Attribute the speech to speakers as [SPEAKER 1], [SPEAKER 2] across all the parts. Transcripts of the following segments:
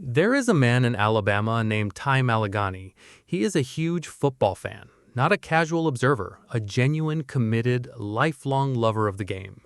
[SPEAKER 1] There is a man in Alabama named Ty Malagany. He is a huge football fan, not a casual observer, a genuine, committed, lifelong lover of the game.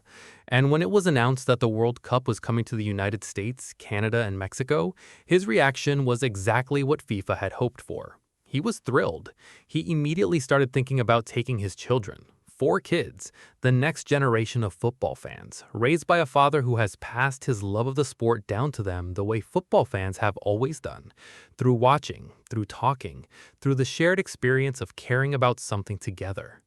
[SPEAKER 1] And when it was announced that the World Cup was coming to the United States, Canada, and Mexico, his reaction was exactly what FIFA had hoped for. He was thrilled. He immediately started thinking about taking his children. Four kids, the next generation of football fans, raised by a father who has passed his love of the sport down to them the way football fans have always done, through watching, through talking, through the shared experience of caring about something together.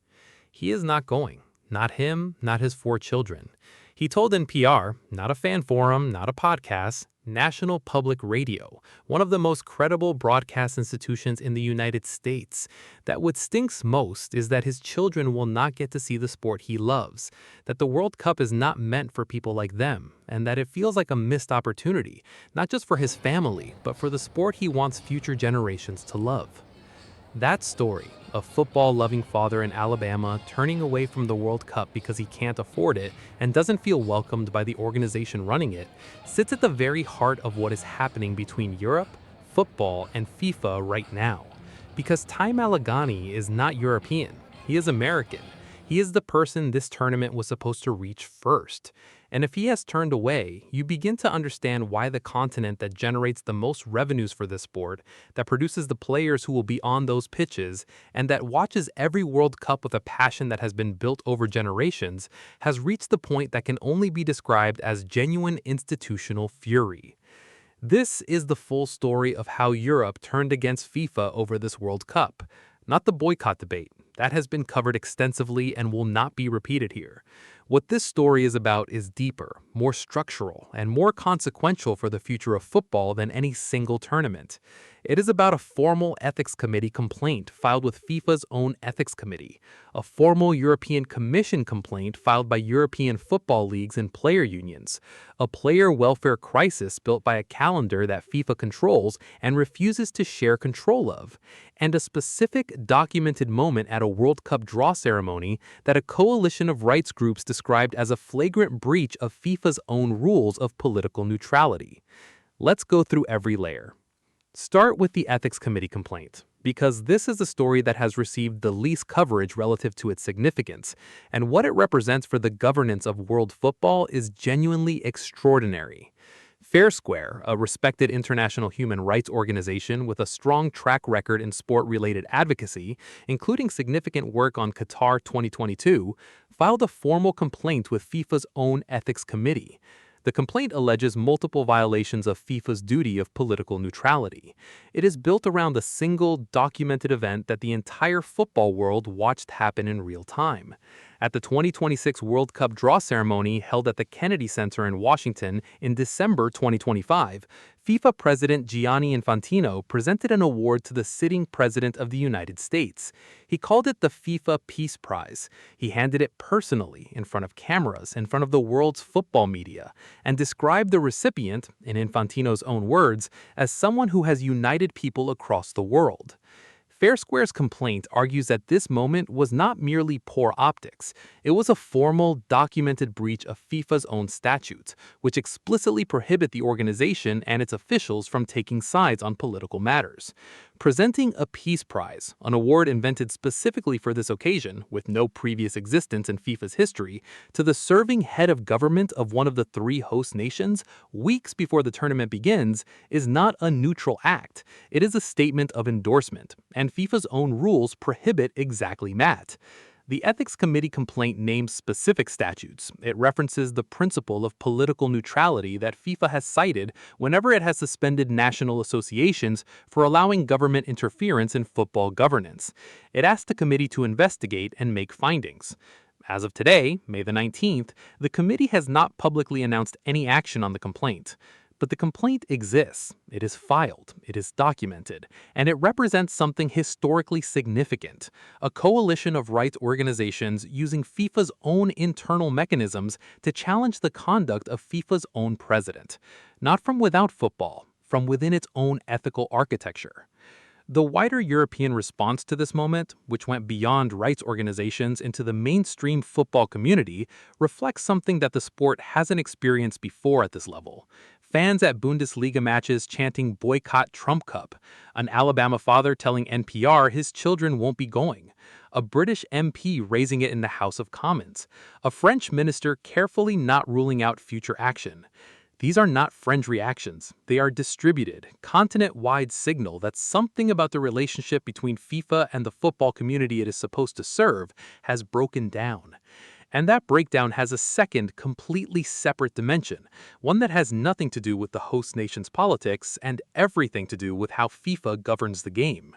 [SPEAKER 1] He is not going. Not him, not his four children. He told NPR, not a fan forum, not a podcast, National Public Radio, one of the most credible broadcast institutions in the United States, that what stinks most is that his children will not get to see the sport he loves, that the World Cup is not meant for people like them, and that it feels like a missed opportunity, not just for his family, but for the sport he wants future generations to love. That story, a football-loving father in Alabama turning away from the World Cup because he can't afford it and doesn't feel welcomed by the organization running it, sits at the very heart of what is happening between Europe, football, and FIFA right now. Because Ty Malagany is not European, he is American. He is the person this tournament was supposed to reach first. And if he has turned away, you begin to understand why the continent that generates the most revenues for this sport, that produces the players who will be on those pitches, and that watches every World Cup with a passion that has been built over generations, has reached the point that can only be described as genuine institutional fury. This is the full story of how Europe turned against FIFA over this World Cup. Not the boycott debate. That has been covered extensively and will not be repeated here. What this story is about is deeper, more structural, and more consequential for the future of football than any single tournament. It is about a formal ethics committee complaint filed with FIFA's own ethics committee, a formal European Commission complaint filed by European football leagues and player unions, a player welfare crisis built by a calendar that FIFA controls and refuses to share control of, and a specific documented moment at a World Cup draw ceremony that a coalition of rights groups described as a flagrant breach of FIFA's own rules of political neutrality. Let's go through every layer. Start with the Ethics Committee complaint, because this is the story that has received the least coverage relative to its significance, and what it represents for the governance of world football is genuinely extraordinary. Fair Square, a respected international human rights organization with a strong track record in sport-related advocacy, including significant work on Qatar 2022, filed a formal complaint with FIFA's own ethics committee. The complaint alleges multiple violations of FIFA's duty of political neutrality. It is built around a single documented event that the entire football world watched happen in real time. At the 2026 World Cup draw ceremony held at the Kennedy Center in Washington in December 2025, FIFA President Gianni Infantino presented an award to the sitting President of the United States. He called it the FIFA Peace Prize. He handed it personally in front of cameras, in front of the world's football media, and described the recipient, in Infantino's own words, as someone who has united people across the world. Fair Square's complaint argues that this moment was not merely poor optics. It was a formal, documented breach of FIFA's own statutes, which explicitly prohibit the organization and its officials from taking sides on political matters. Presenting a Peace Prize, an award invented specifically for this occasion, with no previous existence in FIFA's history, to the serving head of government of one of the three host nations, weeks before the tournament begins, is not a neutral act. It is a statement of endorsement, and FIFA's own rules prohibit exactly that. The Ethics Committee complaint names specific statutes. It references the principle of political neutrality that FIFA has cited whenever it has suspended national associations for allowing government interference in football governance. It asked the committee to investigate and make findings. As of today, May the 19th, the committee has not publicly announced any action on the complaint. But the complaint exists, it is filed, it is documented, and it represents something historically significant, a coalition of rights organizations using FIFA's own internal mechanisms to challenge the conduct of FIFA's own president, not from without football, from within its own ethical architecture. The wider European response to this moment, which went beyond rights organizations into the mainstream football community, reflects something that the sport hasn't experienced before at this level. fans at Bundesliga matches chanting "Boycott Trump Cup," an Alabama father telling NPR his children won't be going, a British MP raising it in the House of Commons, a French minister carefully not ruling out future action. These are not fringe reactions. They are distributed, continent-wide signal that something about the relationship between FIFA and the football community it is supposed to serve has broken down. And that breakdown has a second, completely separate dimension, one that has nothing to do with the host nation's politics and everything to do with how FIFA governs the game.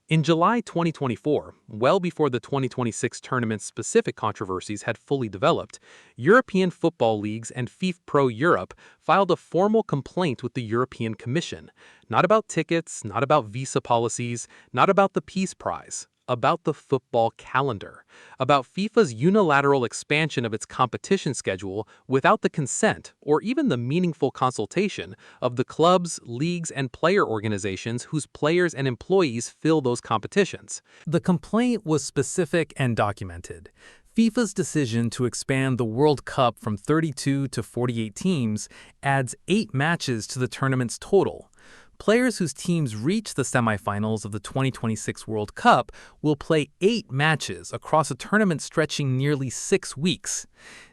[SPEAKER 1] In July 2024, well before the 2026 tournament's specific controversies had fully developed, European football leagues and FIFA Pro Europe filed a formal complaint with the European Commission, not about tickets, not about visa policies, not about the Peace Prize, about the football calendar, about FIFA's unilateral expansion of its competition schedule without the consent or even the meaningful consultation of the clubs, leagues, and player organizations whose players and employees fill those competitions. The complaint was specific and documented. FIFA's decision to expand the World Cup from 32 to 48 teams adds 8 matches to the tournament's total. Players whose teams reach the semifinals of the 2026 World Cup will play 8 matches across a tournament stretching nearly 6 weeks.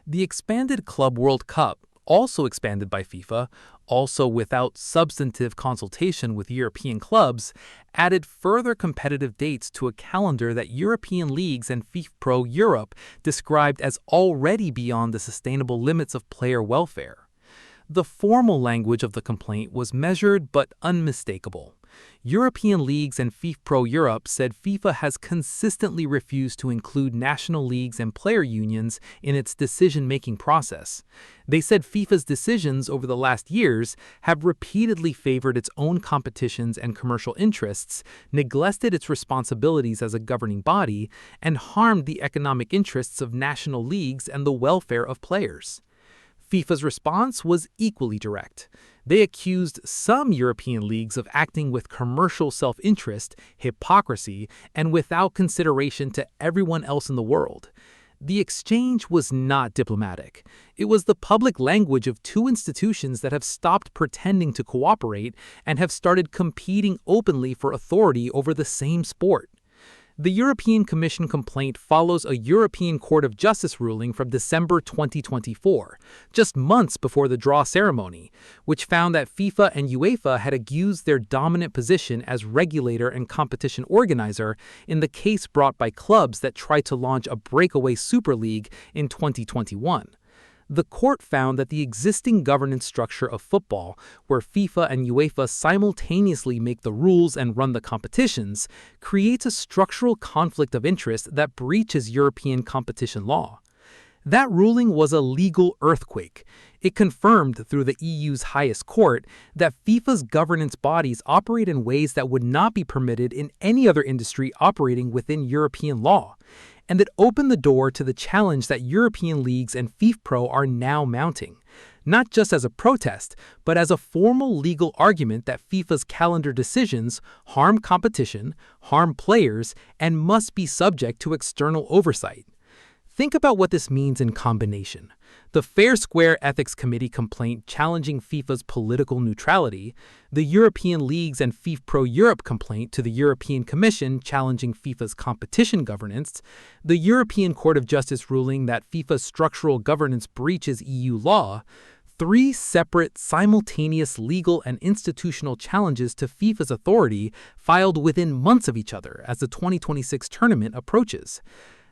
[SPEAKER 1] The expanded Club World Cup, also expanded by FIFA, also without substantive consultation with European clubs, added further competitive dates to a calendar that European leagues and FIFA Pro Europe described as already beyond the sustainable limits of player welfare. The formal language of the complaint was measured but unmistakable. European leagues and FIFA Pro Europe said FIFA has consistently refused to include national leagues and player unions in its decision-making process. They said FIFA's decisions over the last years have repeatedly favored its own competitions and commercial interests, neglected its responsibilities as a governing body, and harmed the economic interests of national leagues and the welfare of players. FIFA's response was equally direct. They accused some European leagues of acting with commercial self-interest, hypocrisy, and without consideration to everyone else in the world. The exchange was not diplomatic. It was the public language of two institutions that have stopped pretending to cooperate and have started competing openly for authority over the same sport. The European Commission complaint follows a European Court of Justice ruling from December 2024, just months before the draw ceremony, which found that FIFA and UEFA had abused their dominant position as regulator and competition organizer in the case brought by clubs that tried to launch a breakaway Super League in 2021. The court found that the existing governance structure of football, where FIFA and UEFA simultaneously make the rules and run the competitions, creates a structural conflict of interest that breaches European competition law. That ruling was a legal earthquake. It confirmed through the EU's highest court that FIFA's governance bodies operate in ways that would not be permitted in any other industry operating within European law. And it opened the door to the challenge that European leagues and FIFA Pro are now mounting, not just as a protest, but as a formal legal argument that FIFA's calendar decisions harm competition, harm players, and must be subject to external oversight. Think about what this means in combination. The Fair Square Ethics Committee complaint challenging FIFA's political neutrality, the European Leagues and FIFA Pro Europe complaint to the European Commission challenging FIFA's competition governance, the European Court of Justice ruling that FIFA's structural governance breaches EU law, 3 separate, simultaneous legal and institutional challenges to FIFA's authority filed within months of each other as the 2026 tournament approaches.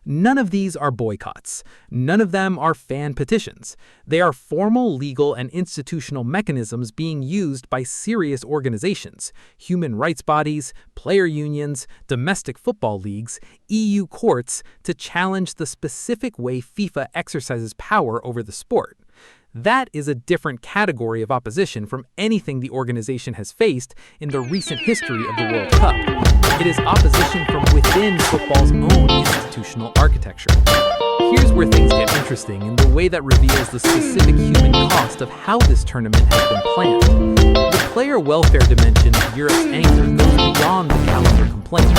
[SPEAKER 1] None of these are boycotts. None of them are fan petitions. They are formal legal and institutional mechanisms being used by serious organizations, human rights bodies, player unions, domestic football leagues, EU courts to challenge the specific way FIFA exercises power over the sport. That is a different category of opposition from anything the organization has faced in the recent history of the World Cup. It is opposition from within football's own institutional architecture. Here's where things get interesting in the way that reveals the specific human cost of how this tournament has been planned. The player welfare dimension of Europe's anchor goes beyond the calendar complaint.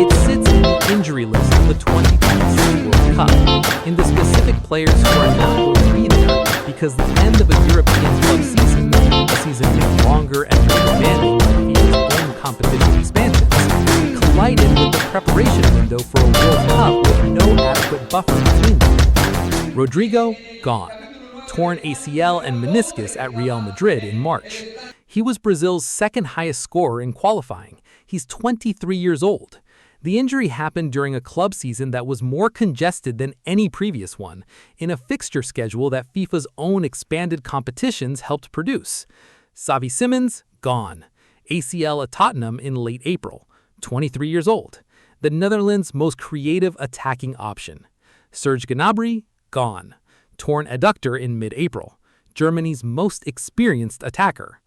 [SPEAKER 1] It sits in the injury list of the 2026 World Cup, in the specific players who are not going to be in the tournament. because the end of a European club season, a season made longer and more demanding by FIFA's own competition expansions, collided with the preparation window for a World Cup with no adequate buffer between them. Rodrigo, gone. Torn ACL and meniscus at Real Madrid in March. He was Brazil's second highest scorer in qualifying. He's 23 years old. The injury happened during a club season that was more congested than any previous one, in a fixture schedule that FIFA's own expanded competitions helped produce. Xavi Simons, gone. ACL at Tottenham in late April. 23 years old. The Netherlands' most creative attacking option. Serge Gnabry, gone. Torn adductor in mid-April. Germany's most experienced attacker.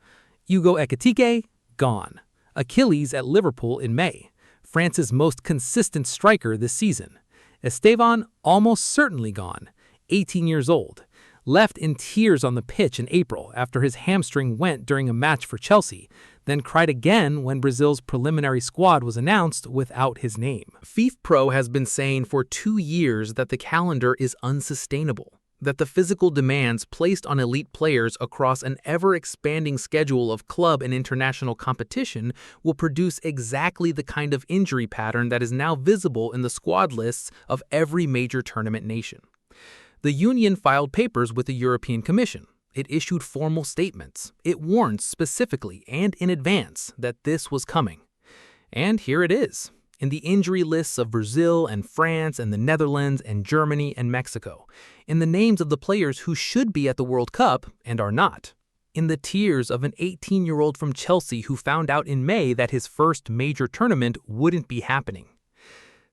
[SPEAKER 1] Hugo Ekitike, gone. Achilles at Liverpool in May. France's most consistent striker this season. Esteban, almost certainly gone. 18 years old. Left in tears on the pitch in April after his hamstring went during a match for Chelsea, then cried again when Brazil's preliminary squad was announced without his name. FIFPro has been saying for 2 years that the calendar is unsustainable, that the physical demands placed on elite players across an ever-expanding schedule of club and international competition will produce exactly the kind of injury pattern that is now visible in the squad lists of every major tournament nation. The union filed papers with the European Commission. It issued formal statements. It warned specifically and in advance that this was coming. And here it is, in the injury lists of Brazil and France and the Netherlands and Germany and Mexico, in the names of the players who should be at the World Cup and are not, in the tears of an 18-year-old from Chelsea who found out in May that his first major tournament wouldn't be happening.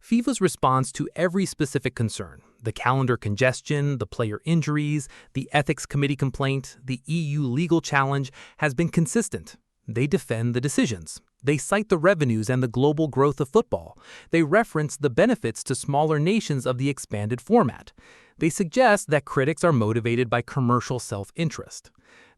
[SPEAKER 1] FIFA's response to every specific concern, the calendar congestion, the player injuries, the ethics committee complaint, the EU legal challenge, has been consistent. They defend the decisions. They cite the revenues and the global growth of football. They reference the benefits to smaller nations of the expanded format. They suggest that critics are motivated by commercial self-interest.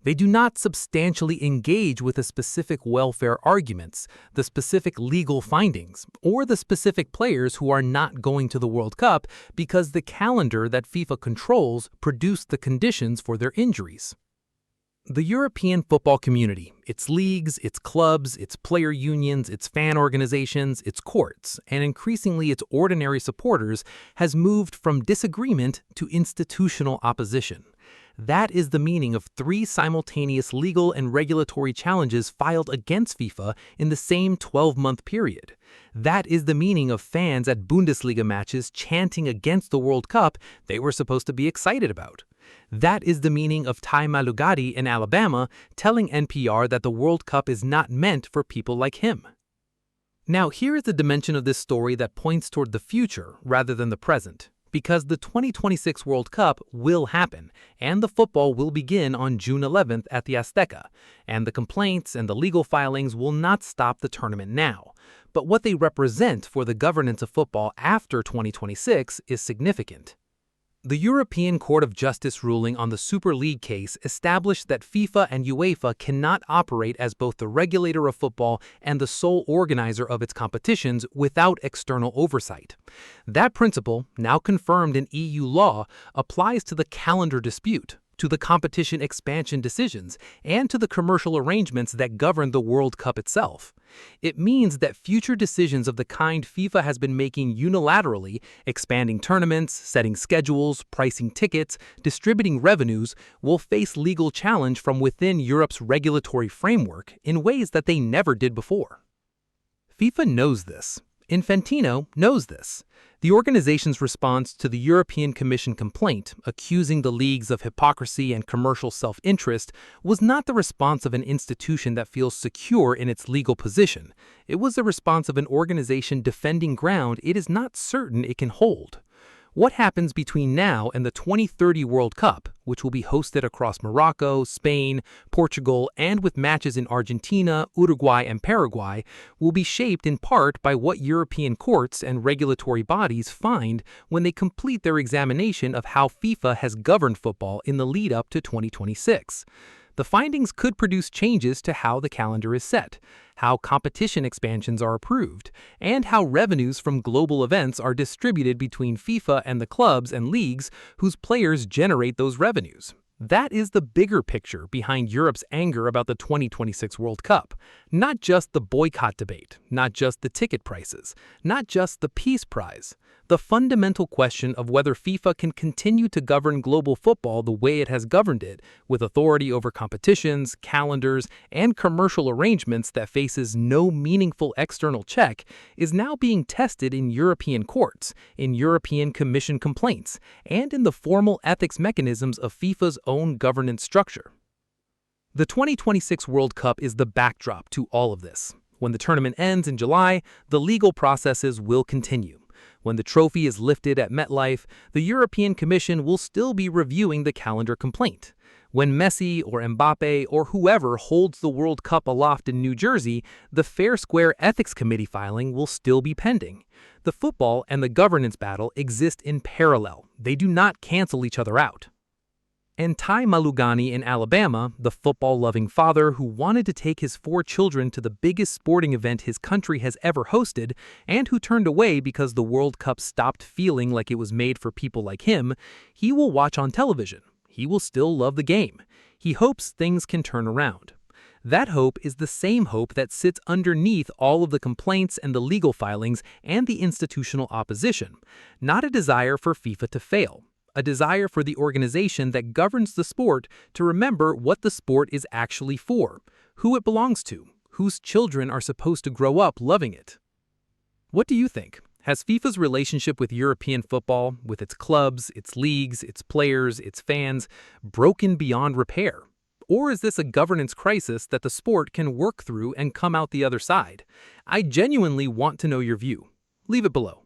[SPEAKER 1] They do not substantially engage with the specific welfare arguments, the specific legal findings, or the specific players who are not going to the World Cup because the calendar that FIFA controls produced the conditions for their injuries. The European football community, its leagues, its clubs, its player unions, its fan organizations, its courts, and increasingly its ordinary supporters, has moved from disagreement to institutional opposition. That is the meaning of 3 simultaneous legal and regulatory challenges filed against FIFA in the same 12-month period. That is the meaning of fans at Bundesliga matches chanting against the World Cup they were supposed to be excited about. That is the meaning of Ty Malugati in Alabama telling NPR that the World Cup is not meant for people like him. Now, here is the dimension of this story that points toward the future rather than the present, because the 2026 World Cup will happen, and the football will begin on June 11th at the Azteca, and the complaints and the legal filings will not stop the tournament now. But what they represent for the governance of football after 2026 is significant. The European Court of Justice ruling on the Super League case established that FIFA and UEFA cannot operate as both the regulator of football and the sole organizer of its competitions without external oversight. That principle, now confirmed in EU law, applies to the calendar dispute, to the competition expansion decisions, and to the commercial arrangements that govern the World Cup itself. It means that future decisions of the kind FIFA has been making unilaterally, expanding tournaments, setting schedules, pricing tickets, distributing revenues, will face legal challenge from within Europe's regulatory framework in ways that they never did before. FIFA knows this. Infantino knows this. The organization's response to the European Commission complaint, accusing the leagues of hypocrisy and commercial self-interest, was not the response of an institution that feels secure in its legal position. It was the response of an organization defending ground it is not certain it can hold. What happens between now and the 2030 World Cup, which will be hosted across Morocco, Spain, Portugal, and with matches in Argentina, Uruguay, and Paraguay, will be shaped in part by what European courts and regulatory bodies find when they complete their examination of how FIFA has governed football in the lead-up to 2026. The findings could produce changes to how the calendar is set, how competition expansions are approved, and how revenues from global events are distributed between FIFA and the clubs and leagues whose players generate those revenues. That is the bigger picture behind Europe's anger about the 2026 World Cup. Not just the boycott debate, not just the ticket prices, not just the peace prize. The fundamental question of whether FIFA can continue to govern global football the way it has governed it, with authority over competitions, calendars, and commercial arrangements that faces no meaningful external check, is now being tested in European courts, in European Commission complaints, and in the formal ethics mechanisms of FIFA's own governance structure. The 2026 World Cup is the backdrop to all of this. When the tournament ends in July, the legal processes will continue. When the trophy is lifted at MetLife, the European Commission will still be reviewing the calendar complaint. When Messi or Mbappe or whoever holds the World Cup aloft in New Jersey, the Fair Square Ethics Committee filing will still be pending. The football and the governance battle exist in parallel. They do not cancel each other out. And Ty Malugani in Alabama, the football-loving father who wanted to take his 4 children to the biggest sporting event his country has ever hosted, and who turned away because the World Cup stopped feeling like it was made for people like him, he will watch on television. He will still love the game. He hopes things can turn around. That hope is the same hope that sits underneath all of the complaints and the legal filings and the institutional opposition, not a desire for FIFA to fail. A desire for the organization that governs the sport to remember what the sport is actually for, who it belongs to, whose children are supposed to grow up loving it. What do you think? Has FIFA's relationship with European football, with its clubs, its leagues, its players, its fans, broken beyond repair? Or is this a governance crisis that the sport can work through and come out the other side? I genuinely want to know your view. Leave it below.